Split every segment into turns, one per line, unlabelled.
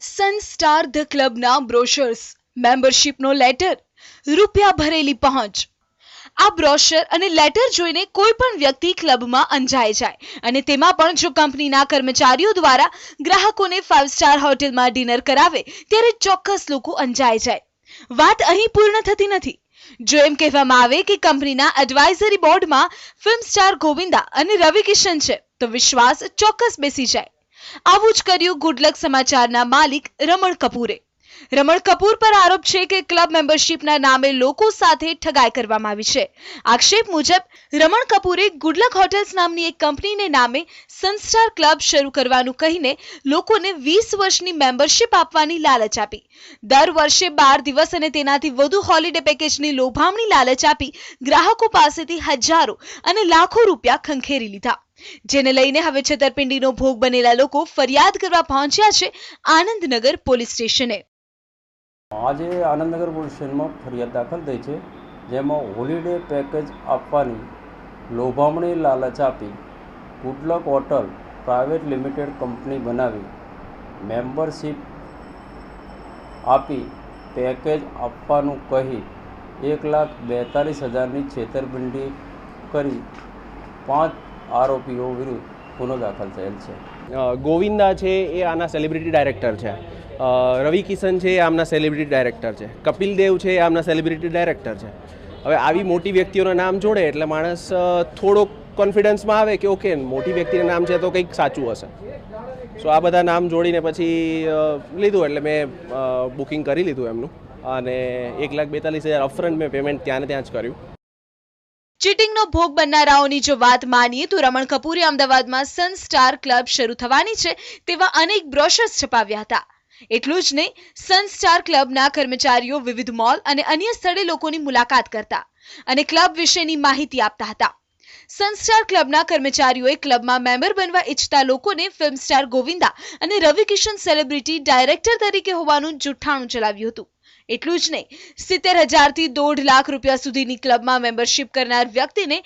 સનસ્ટાર the ક્લબના brochures, મેમ્બરશિપનો letter, રૂપિયા ભરેલી પહોંચ. આ બ્રોશર અને લેટર જોઈને કોઈ પણ વ્યક્તિ ક્લબમાં અંજાઈ જાય અને તેમાં પણ જો કંપનીના કર્મચારીઓ દ્વારા ગ્રાહકોને 5 સ્ટાર હોટેલમાં ડિનર કરાવે ત્યારે ચોક્કસ લોકો અંજાઈ જાય. વાત અહીં પૂર્ણ થતી નથી. જો એમ કહેવામાં આવે કે કંપનીના એડવાઇઝરી બોર્ડમાં ફિલ્મ સ્ટાર ગોવિંદા અને રવિ કિશન છે તો વિશ્વાસ ચોક્કસ બેસી જાય. આવું જ કર્યું ગુડલક સમાચારના માલિક રમણ કપૂરે. રમણ કપૂર પર આરોપ છે કે ક્લબ મેમ્બરશિપના નામે લોકો સાથે ઠગાઈ કરવામાં આવી છે. આક્ષેપ મુજબ રમણ કપૂરે ગુડલક હોટેલ્સ નામની એક કંપનીને નામે સનસ્ટાર ક્લબ શરૂ કરવાનું કહીને લોકોને 20 વર્ષની મેમ્બરશિપ આપવાની લાલચ આપી. દર વર્ષે 12 દિવસ અને તેનાથી વધુ હોલિડે પેકેજની લોભામણી લાલચ આપી ગ્રાહકો પાસેથી હજારો અને લાખો રૂપિયા ખંખેરી લીધા. જેને લઈને હવે છેતરપિંડીનો ભોગ બનેલા લોકો ફરિયાદ કરવા પહોંચ્યા છે આનંદનગર પોલીસ સ્ટેશને.
આજે આનંદનગર પોલીસ સ્ટેશનમાં ફરિયાદ દાખલ થઈ છે, જેમાં હોલિડે પેકેજ આપવાની લોભામણી લાલચ આપી good luck hotel private limited company બનાવી મેમ્બરશિપ આપી પેકેજ આપવાનું કહી 1,42,000ની છેતરપિંડી કરી 5 આરોપીઓ વિરુદ્ધ ગુનો દાખલ થયેલ છે.
ગોવિંદા છે એ આના સેલિબ્રિટી ડાયરેક્ટર છે, રવિ કિશન છે એ આમના સેલિબ્રિટી ડાયરેક્ટર છે, કપિલ દેવ છે એ આમના સેલિબ્રિટી ડાયરેક્ટર છે. હવે આવી મોટી વ્યક્તિઓના નામ જોડે એટલે માણસ થોડો કોન્ફિડન્સમાં આવે કે ઓકે મોટી વ્યક્તિના નામ છે તો કંઈક સાચું હશે. સો આ બધા નામ જોડીને પછી લીધું એટલે મેં બુકિંગ કરી લીધું એમનું અને 1,42,000 અપફ્રન્ટ મેં પેમેન્ટ ત્યાં જ કર્યું.
ચીટિંગનો ભોગ બનનારાઓની જો વાત માનીએ તો રમણ કપૂરે અમદાવાદમાં સનસ્ટાર ક્લબ શરૂ થવાની છે તેવા અનેક બ્રોશર્સ છપાવ્યા હતા. એટલું જ નહીં, સનસ્ટાર ક્લબના કર્મચારીઓ વિવિધ મોલ અને અન્ય સ્થળે લોકોની મુલાકાત કરતા અને ક્લબ વિશેની માહિતી આપતા હતા. સનસ્ટાર ક્લબના કર્મચારીઓએ ક્લબમાં મેમ્બર બનવા ઈચ્છતા લોકોને ફિલ્મ સ્ટાર ગોવિંદા અને રવિ કિશન સેલિબ્રિટી ડાયરેક્ટર તરીકે હોવાનું જુઠ્ઠાણું ચલાવ્યું હતું. એટલું જ નહીં, 70,000 થી 1.5 લાખ રૂપિયા સુધીની ક્લબમાં મેમ્બરશિપ કરનાર વ્યક્તિને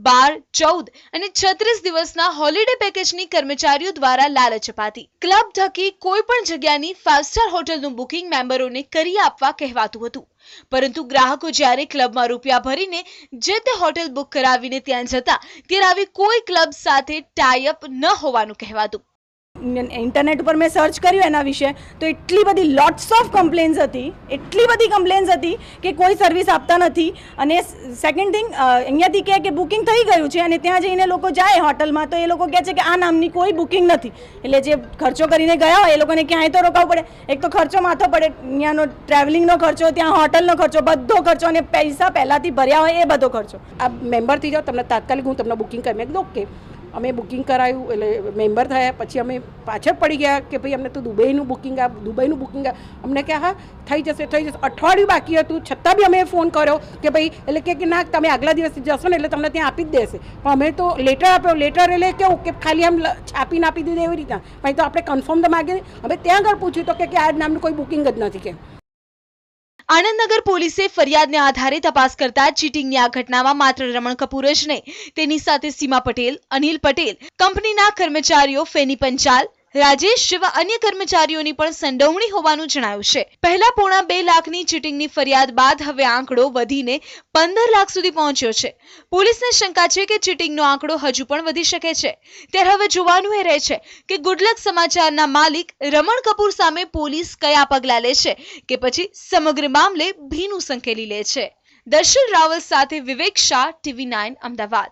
12, 14 અને 36 દિવસના હોલિડે પેકેજની કર્મચારીઓ દ્વારા લાલચ અપાતી. ક્લબ થકી કોઈ પણ જગ્યાની 5 સ્ટાર હોટલનું બુકિંગ મેમ્બરોને કરી આપવા કહેવાતું હતું, પરંતુ ગ્રાહકો જ્યારે ક્લબમાં રૂપિયા ભરીને જે તે હોટેલ બુક કરાવીને ત્યાં જતા ત્યારે આવી કોઈ ક્લબ સાથે ટાઈ અપ ન હોવાનું કહેવાતું.
ઇન્ટરનેટ ઉપર મેં સર્ચ કર્યું એના વિશે તો એટલી બધી લોટ્સ ઓફ કમ્પ્લેન્સ હતી, એટલી બધી કમ્પ્લેન્સ હતી કે કોઈ સર્વિસ આપતા નથી. અને સેકન્ડ થિંગ, અહીંયાથી કહે કે બુકિંગ થઈ ગયું છે અને ત્યાં જઈને લોકો જાય હોટલમાં તો એ લોકો કહે છે કે આ નામની કોઈ બુકિંગ નથી. એટલે જે ખર્ચો કરીને ગયા હોય એ લોકોને ક્યાંય તો રોકાવું પડે. એક તો ખર્ચો માથો પડે, અહીંયાનો ટ્રાવેલિંગનો ખર્ચો, ત્યાં હોટલનો ખર્ચો, બધો ખર્ચો અને પૈસા પહેલાંથી ભર્યા હોય એ બધો ખર્ચો. આ મેમ્બર થઈ જાઓ તમને તાત્કાલિક હું તમને બુકિંગ કરી મેં કીધું ઓકે. અમે બુકિંગ કરાવ્યું એટલે મેમ્બર થયા પછી અમે પાછળ પડી ગયા કે ભાઈ અમને તો દુબઈનું બુકિંગ અમને કે હા થઈ જશે. અઠવાડિયું બાકી હતું છતાં બી અમે ફોન કર્યો કે ભાઈ એટલે કે ના તમે આગલા દિવસે જશો ને એટલે તમને ત્યાં આપી જ દેશે. પણ અમે તો લેટર આપ્યો, લેટર એટલે કેવું કે ખાલી આમ છાપીને આપી દીધું એવી રીતના. પછી તો આપણે કન્ફર્મ તો માગીએ. હવે ત્યાં આગળ પૂછ્યું તો કે આ નામનું કોઈ બુકિંગ જ નથી કે.
આનંદનગર પોલીસે ફરિયાદને આધારે તપાસ કરતા ચીટિંગની આ ઘટનામાં માત્ર રમણ કપૂર જ નહીં, તેની સાથે સીમા પટેલ, અનિલ પટેલ, કંપનીના કર્મચારીઓ ફેની પંચાલ, રાજેશ જેવા અન્ય કર્મચારીઓની પણ સંડોવણી હોવાનું જણાયું છે. પહેલા 2.5 લાખની ચીટિંગની ફરિયાદ બાદ હવે આંકડો વધીને 15 લાખ સુધી પહોંચ્યો છે. પોલીસને શંકા છે કે ચીટિંગનો આંકડો હજુ પણ વધી શકે છે. ત્યારે હવે જોવાનું એ રહે છે કે ગુડલક સમાચારના માલિક રમણ કપૂર સામે પોલીસ કયા પગલાં લે છે કે પછી સમગ્ર મામલે ભીનું સંકેલી લે છે. દર્શન રાવલ સાથે વિવેક શાહ, TV9 અમદાવાદ.